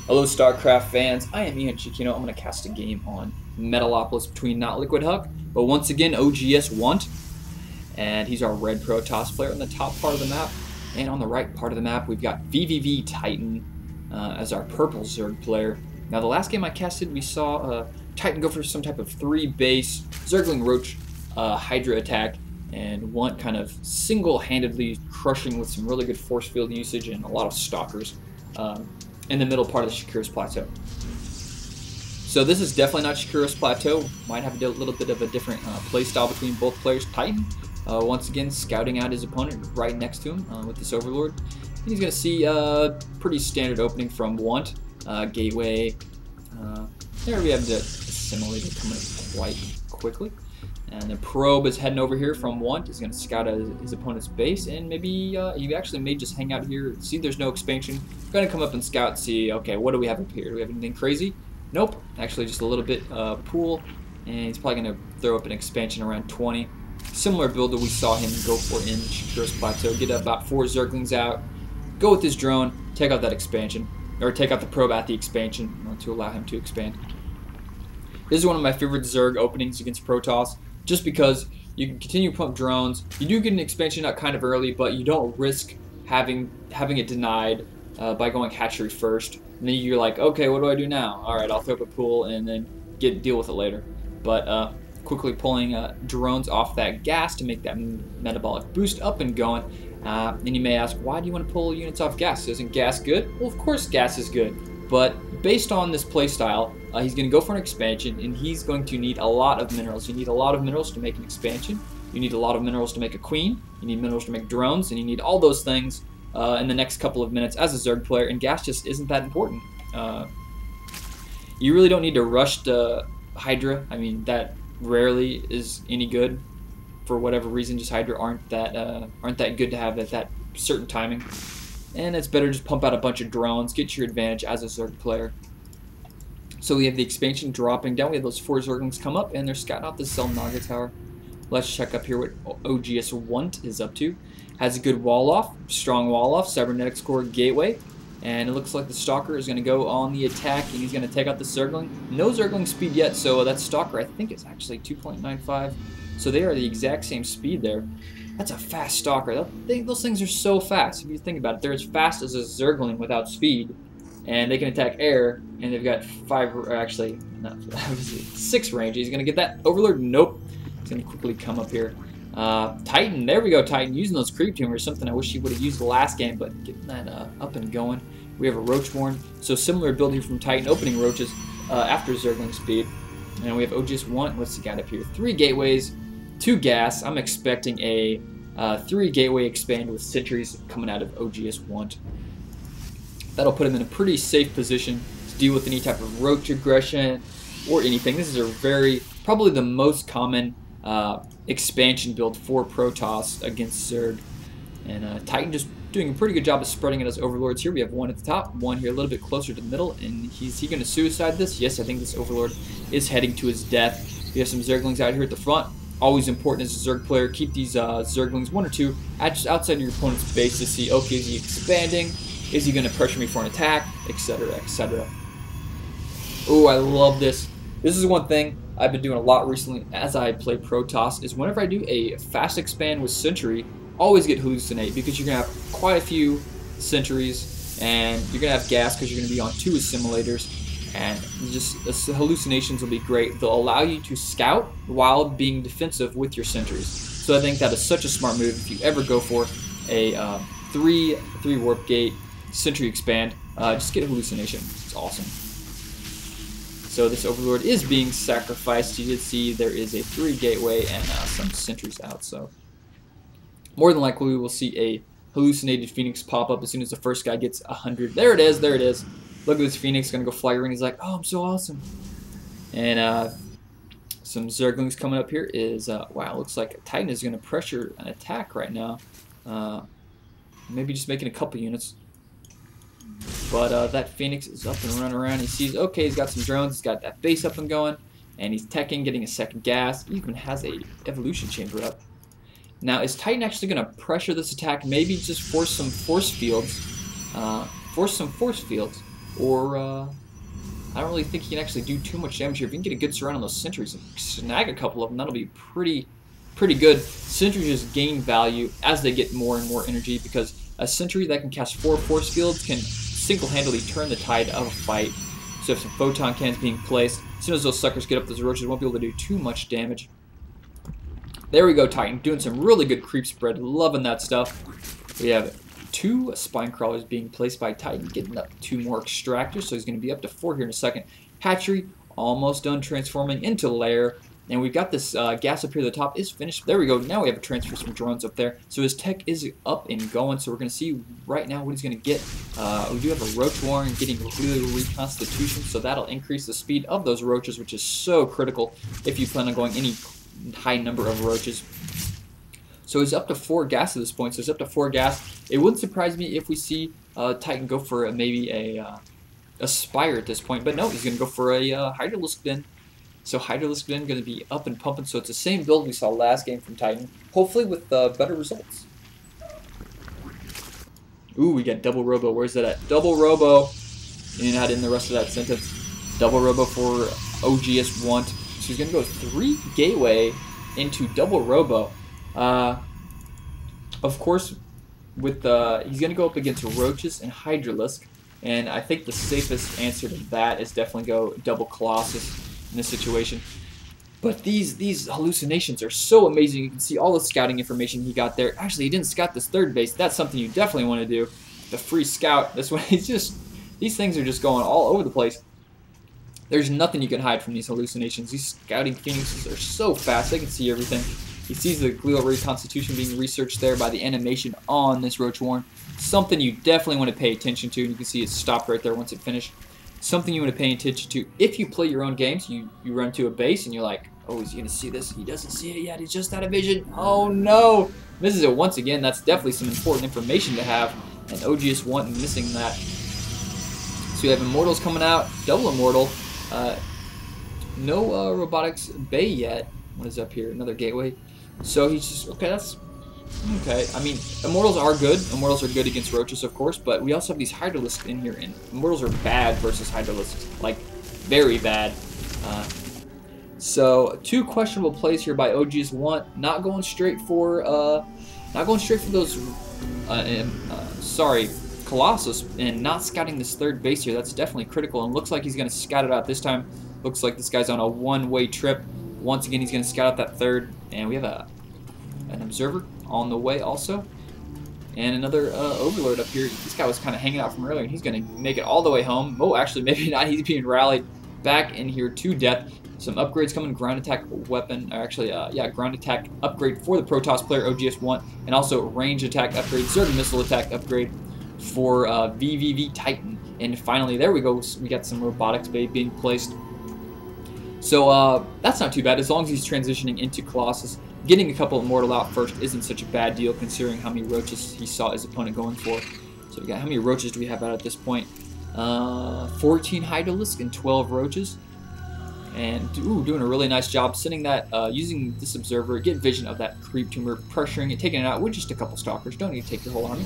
Hello Starcraft fans, I am Ian Chiquino. I'm going to cast a game on Metalopolis between not Liquid Huck, but once again oGsWant, and he's our red Protoss player on the top part of the map, and on the right part of the map we've got vVvTitan as our purple Zerg player. Now the last game I casted we saw Titan go for some type of 3-base Zergling Roach Hydra attack, and Want kind of single-handedly crushing with some really good force field usage and a lot of stalkers in the middle part of the Shakira's Plateau. So this is definitely not Shakira's Plateau. Might have a little bit of a different play style between both players. Titan, once again, scouting out his opponent right next to him with this Overlord. And he's going to see a pretty standard opening from Want. Gateway. There we have the assimilator coming up quite quickly. And the probe is heading over here from Want. He's going to scout out his opponent's base, and maybe he actually may just hang out here. See, there's no expansion. Going to come up and scout and see, okay, what do we have up here? Do we have anything crazy? Nope. Actually, just a little bit pool, and he's probably going to throw up an expansion around 20. Similar build that we saw him go for in Shakira's Plateau. Get about 4 Zerglings out, go with his drone, take out that expansion, or take out the probe at the expansion to allow him to expand. This is one of my favorite Zerg openings against Protoss, just because you can continue to pump drones. You do get an expansion out kind of early, but you don't risk having it denied by going hatchery first. And then you're like, okay, what do I do now? All right, I'll throw up a pool and then deal with it later. But quickly pulling drones off that gas to make that metabolic boost up and going. And you may ask, why do you want to pull units off gas? Isn't gas good? Well, of course gas is good. But based on this playstyle, he's going to go for an expansion, and he's going to need a lot of minerals. You need a lot of minerals to make an expansion. You need a lot of minerals to make a queen. You need minerals to make drones, and you need all those things in the next couple of minutes as a Zerg player, and gas just isn't that important. You really don't need to rush the Hydra. I mean, that rarely is any good for whatever reason. Just Hydra aren't that good to have at that certain timing. And it's better to just pump out a bunch of drones, get your advantage as a Zerg player. So we have the expansion dropping down. We have those 4 Zerglings come up, and they're scouting out the Selnaga Tower. Let's check up here what oGsWant is up to. Has a good wall off, strong wall off, cybernetics core gateway. And it looks like the Stalker is going to go on the attack, and he's going to take out the Zergling. No Zergling speed yet, so that Stalker I think is actually 2.95. So they are the exact same speed there. That's a fast Stalker. Those things are so fast. If you think about it, they're as fast as a Zergling without speed. And they can attack air, and they've got 6 range. He's going to get that Overlord? Nope. He's going to quickly come up here. Titan, there we go, Titan, using those creep tumors, something I wish he would have used the last game, but getting that up and going. We have a Roachborn, so similar ability from Titan, opening roaches after Zergling speed. And we have oGsWant. What's he got up here? 3 gateways, 2 gas. I'm expecting a 3 gateway expand with sentries coming out of oGsWant. That'll put him in a pretty safe position to deal with any type of roach aggression or anything. This is probably the most common expansion build for Protoss against Zerg. And Titan just doing a pretty good job of spreading it as Overlords here. We have 1 at the top, 1 here a little bit closer to the middle. And is he going to suicide this? Yes, I think this Overlord is heading to his death. We have some Zerglings out here at the front. Always important as a Zerg player, keep these Zerglings 1 or 2 just outside your opponent's base to see, okay, is he expanding? Is he going to pressure me for an attack? Etc., etc. Oh, I love this. This is one thing I've been doing a lot recently as I play Protoss, is whenever I do a fast expand with Sentry, always get Hallucinate, because you're going to have quite a few Sentries, and you're going to have gas because you're going to be on 2 assimilators. And just hallucinations will be great. They'll allow you to scout while being defensive with your sentries. So I think that is such a smart move if you ever go for a 3 warp gate sentry expand. Just get a hallucination. It's awesome. So this Overlord is being sacrificed. You did see there is a 3 gateway and some sentries out. So more than likely we will see a hallucinated Phoenix pop up as soon as the first guy gets 100. There it is. There it is. Look at this Phoenix, gonna go fly around. He's like, oh, I'm so awesome. And some Zerglings coming up here is, wow, looks like Titan is gonna pressure an attack right now. Maybe just making a couple units. But that Phoenix is up and running around. He sees, okay, he's got some drones, he's got that base up and going, and he's teching, getting a second gas. He even has a evolution chamber up. Now, is Titan actually gonna pressure this attack? Maybe just force some force fields. or I don't really think he can actually do too much damage here. If he can get a good surround on those sentries and snag a couple of them, that'll be pretty good. Sentries just gain value as they get more and more energy, because a sentry that can cast 4 force fields can single-handedly turn the tide of a fight. So if some photon cannons being placed, as soon as those suckers get up, those roaches won't be able to do too much damage. There we go, Titan, doing some really good creep spread. Loving that stuff. We have 2 spine crawlers being placed by Titan, getting up 2 more extractors, so he's going to be up to 4 here in a second. Hatchery almost done transforming into lair, and we've got this gas up here at the top is finished. There we go. Now we have a transfer some drones up there, so his tech is up and going. So we're going to see right now what he's going to get. We do have a roach warren getting really reconstitution, so that'll increase the speed of those roaches, which is so critical if you plan on going any high number of roaches. So he's up to 4 gas at this point. So he's up to 4 gas. It wouldn't surprise me if we see Titan go for maybe a Spire at this point. But no, he's going to go for a Hydralisk Den. So Hydralisk Den going to be up and pumping. So it's the same build we saw last game from Titan. Hopefully with better results. Ooh, we got double robo. Where's that at? Double robo. And add in the rest of that sentence. Double robo for oGsWant. So he's going to go 3 gateway into double robo. Of course, with he's going to go up against roaches and Hydralisk, and I think the safest answer to that is definitely go double Colossus in this situation. But these hallucinations are so amazing. You can see all the scouting information he got there. Actually, he didn't scout this 3rd base. That's something you definitely want to do. The free scout. This one, it's just, these things are just going all over the place. There's nothing you can hide from these hallucinations. These scouting phoenixes are so fast. They can see everything. He sees the glial reconstitution being researched there by the animation on this roach warren. Something you definitely want to pay attention to, and you can see it stopped right there once it finished. Something you want to pay attention to. If you play your own games, you run to a base and you're like, oh, is he going to see this? He doesn't see it yet. He's just out of vision. Oh, no. Misses it once again. That's definitely some important information to have, and oGsWant missing that. So you have Immortals coming out, double Immortal. No Robotics Bay yet. What is up here? Another gateway. So he's just, okay, that's, okay. I mean, Immortals are good. Immortals are good against roaches, of course, but we also have these Hydralisks in here, and Immortals are bad versus Hydralisks. Like, very bad. So, 2 questionable plays here by oGsWant. Not going straight for those, sorry, Colossus, and not scouting this 3rd base here. That's definitely critical, and looks like he's going to scout it out this time. Looks like this guy's on a one-way trip. Once again, he's going to scout out that 3rd, and we have an observer on the way also, and another overlord up here. This guy was kind of hanging out from earlier, and he's going to make it all the way home. Oh, actually, maybe not. He's being rallied back in here to death. Some upgrades coming, ground attack weapon, or actually, yeah, ground attack upgrade for the Protoss player oGsWant, and also range attack upgrade, Zerg missile attack upgrade for vVvTitan. And finally, there we go. We got some robotics bay being placed. So that's not too bad, as long as he's transitioning into Colossus. Getting a couple Immortal out first isn't such a bad deal, considering how many roaches he saw his opponent going for. So we got, how many roaches do we have out at this point? 14 Hydralisk and 12 roaches. And ooh, doing a really nice job sending that, using this observer, get vision of that creep tumor, pressuring it, taking it out with just a couple stalkers. Don't need to take your whole army,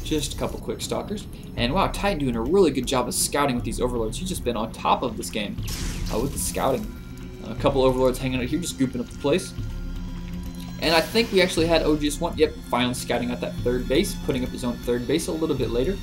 just a couple quick stalkers. And wow, Titan doing a really good job of scouting with these overlords. He's just been on top of this game with the scouting. A couple overlords hanging out here, just grouping up the place. And I think we actually had oGsWant, yep, finally scouting out that 3rd base, putting up his own 3rd base a little bit later.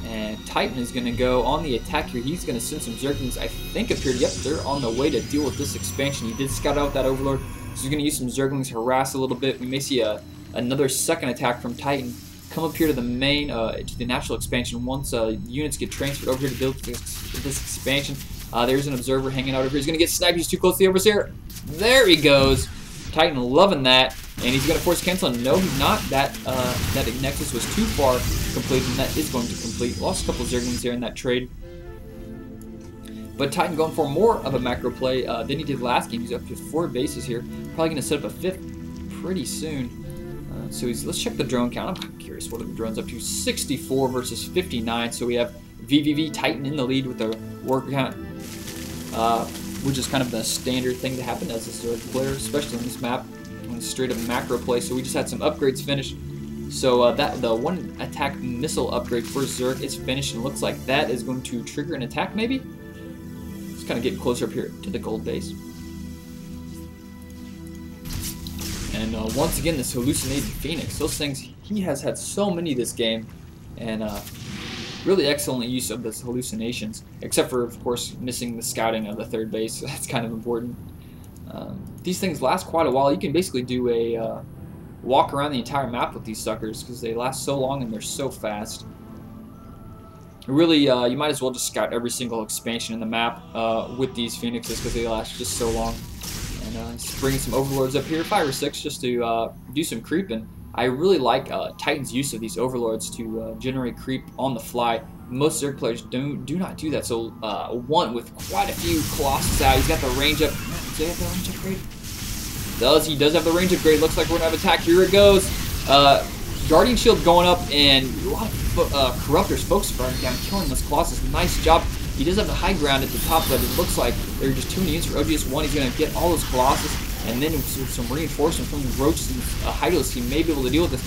And Titan is going to go on the attack here. He's going to send some Zerglings, I think, up here. Yep, they're on the way to deal with this expansion. He did scout out that overlord, so he's going to use some Zerglings, harass a little bit. We may see another 2nd attack from Titan come up here to the main, to the natural expansion once units get transferred over here to build this expansion. There's an observer hanging out over here. He's going to get sniped. He's too close to the overseer. There he goes. Titan loving that. And he's going to force cancel. And no, he's not. That Nexus was too far completed, and that is going to complete. Lost a couple of Zerglings there in that trade. But Titan going for more of a macro play than he did last game. He's up to 4 bases here. Probably going to set up a 5th pretty soon. So let's check the drone count. I'm curious what are the drones up to. 64 versus 59. So we have vVvTitan in the lead with the work count, which is kind of the standard thing to happen as a Zerg player, especially on this map when it's straight up macro play. So we just had some upgrades finished. So that the one attack missile upgrade for Zerg is finished, and looks like that is going to trigger an attack maybe? Let's kind of get closer up here to the gold base. And once again, this hallucinated Phoenix. Those things, he has had so many this game, and really excellent use of those hallucinations, except for, of course, missing the scouting of the third base. That's kind of important. These things last quite a while. You can basically do a walk around the entire map with these suckers because they last so long and they're so fast. Really, you might as well just scout every single expansion in the map with these Phoenixes because they last just so long. And just bringing some Overlords up here, 5 or 6, just to do some creeping. I really like Titan's use of these Overlords to generate creep on the fly. Most Zerg players do not do that. So one with quite a few Colossus out, he's got the range up. Does he have the range upgrade? He does have the range upgrade. Looks like we're gonna have attack. Here it goes. Guardian Shield going up, and a lot of Corruptors focus burning down, killing this Colossus. Nice job. He does have the high ground at the top, but it looks like they're just 2 units for oGsWant. He's going to get all those Colossus, and then with some reinforcement from the Roaches and Hydralisks, he may be able to deal with this.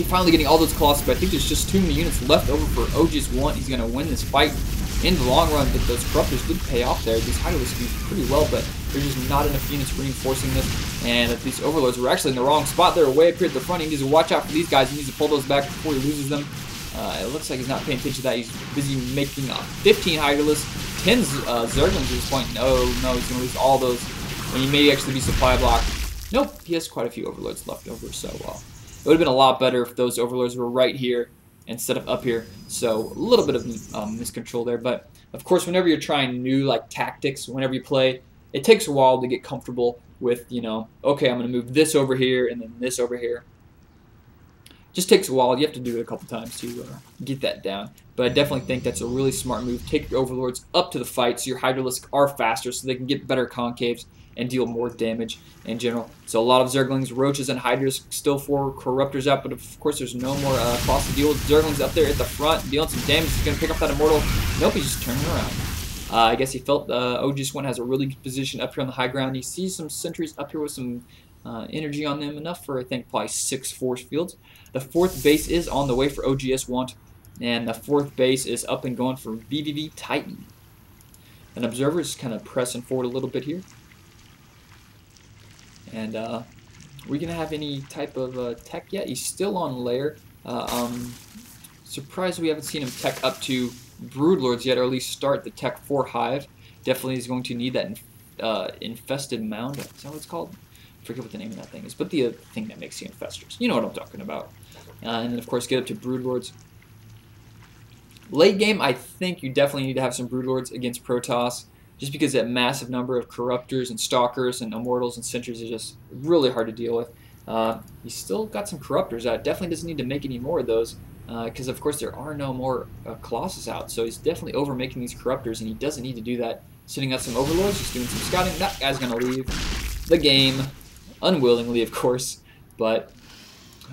Finally getting all those Colossus, but I think there's just too many units left over for oGsWant. He's going to win this fight in the long run, but those Corruptors did pay off there. These Hydralisks do pretty well, but there's just not enough units reinforcing this, and these Overlords were actually in the wrong spot. They're way up here at the front. He needs to watch out for these guys. He needs to pull those back before he loses them. It looks like he's not paying attention to that. He's busy making 15 Hydralisks, 10 Zerglings at this point. No, he's going to lose all those, and he may actually be supply blocked. Nope, he has quite a few Overlords left over, so it would have been a lot better if those Overlords were right here instead of up here. So a little bit of miscontrol there, but of course, whenever you're trying new tactics, whenever you play, it takes a while to get comfortable with, okay, I'm going to move this over here and then this over here. Just takes a while. You have to do it a couple times to get that down. But I definitely think that's a really smart move. Take your Overlords up to the fight so your Hydralisks are faster so they can get better concaves and deal more damage in general. So a lot of Zerglings, Roaches, and Hydras, still 4 Corruptors out, but of course there's no more cost to deal with. Zerglings up there at the front, dealing some damage. He's going to pick up that Immortal. Nope, he's just turning around. I guess he felt oGsWant has a really good position up here on the high ground. He sees some sentries up here with some energy on them, enough for, I think, probably 6 force fields. The 4th base is on the way for oGsWant, and the 4th base is up and going for vVvTitan. An Observer is kind of pressing forward a little bit here. And we're going to have any type of tech yet? He's still on lair. Surprised we haven't seen him tech up to Broodlords yet, or at least start the tech for Hive. Definitely is going to need that infested mound. Is that what it's called? I forget what the name of that thing is, but the thing that makes the infestors. You know what I'm talking about. And then, of course, get up to Broodlords. Late game, I think you definitely need to have some Broodlords against Protoss, just because that massive number of Corruptors and Stalkers and Immortals and Sentries is just really hard to deal with. He's still got some Corruptors out. Definitely doesn't need to make any more of those, because, of course, there are no more Colossus out. So he's definitely over-making these Corruptors, and he doesn't need to do that. Sitting out some Overlords, just doing some scouting. That guy's going to leave the game. Unwillingly, of course, but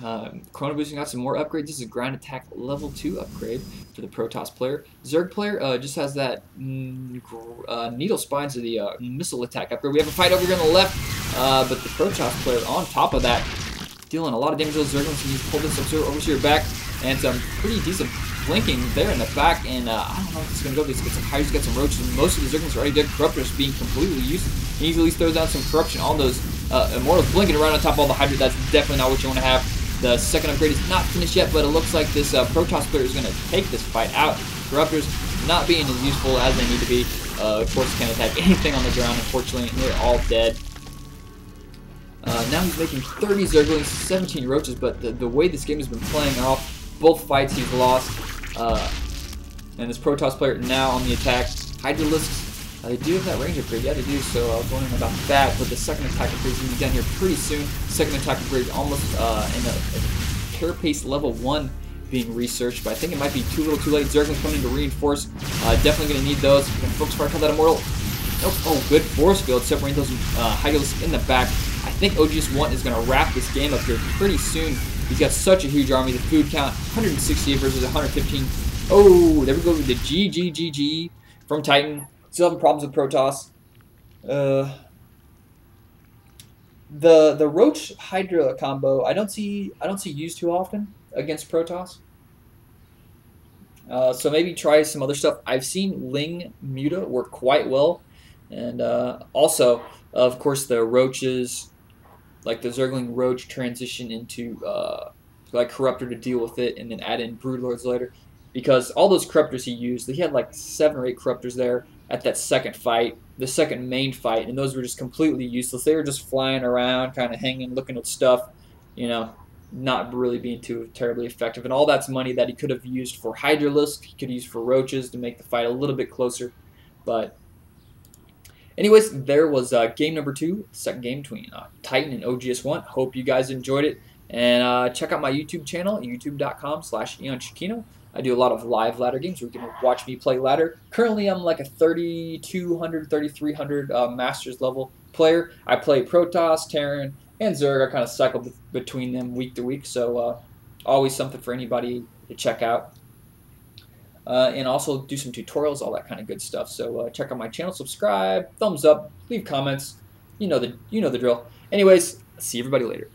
Chrono Boosting got some more upgrades. This is a ground attack level 2 upgrade for the Protoss player. Zerg player just has that needle spines of the missile attack upgrade. We have a fight over here on the left, but the Protoss player on top of that, dealing a lot of damage to those Zerglings. He needs to pull this Observer over to your back, and some pretty decent flanking there in the back, and I don't know if it's going to go. He's got some Hydras, got some Roaches, and most of the Zerglings are already dead. Corruptors being completely useless. He easily throws down some corruption on those Immortals, blinking around on top of all the Hydra. That's definitely not what you want to have. The second upgrade is not finished yet, but it looks like this Protoss player is going to take this fight out. Corruptors not being as useful as they need to be. Of course, can't attack anything on the ground, unfortunately, and they're all dead. Now he's making 30 Zerglings, 17 Roaches, but the way this game has been playing off, both fights he's lost. And this Protoss player now on the attack. Hydralisks, they do have that range upgrade. Yeah, they do, so I was wondering about that. But the second attack upgrade is going to be down here pretty soon. Second attack upgrade almost in a Carapace level 1 being researched, but I think it might be too little too late. Zerglings coming in to reinforce. Definitely going to need those. Can focus fire kill that Immortal. Nope. Oh, good force field separating those Hydralisks in the back. I think oGsWant is going to wrap this game up here pretty soon. He's got such a huge army. The food count, 168 versus 115. Oh, there we go with the GG from Titan. Still having problems with Protoss. The Roach Hydra combo I don't see used too often against Protoss. So maybe try some other stuff. I've seen Ling Muta work quite well, and also of course the Roaches, like the Zergling Roach, transition into like Corruptor to deal with it, and then add in Broodlords later. Because all those Corruptors he used, he had like 7 or 8 Corruptors there at that second fight, the second main fight, and those were just completely useless. They were just flying around, kind of hanging, looking at stuff, you know, not really being too terribly effective. And all that's money that he could have used for Hydralisk, he could use for Roaches to make the fight a little bit closer. But anyways, there was game number 2, second game between Titan and oGsWant. Hope you guys enjoyed it. And check out my YouTube channel, youtube.com/EonChiquino. I do a lot of live ladder games where you can watch me play ladder. Currently, I'm like a 3,200, 3,300 Masters level player. I play Protoss, Terran, and Zerg. I kind of cycle between them week to week, so always something for anybody to check out. And also do some tutorials, all that kind of good stuff. So check out my channel, subscribe, thumbs up, leave comments. You know the drill. Anyways, see everybody later.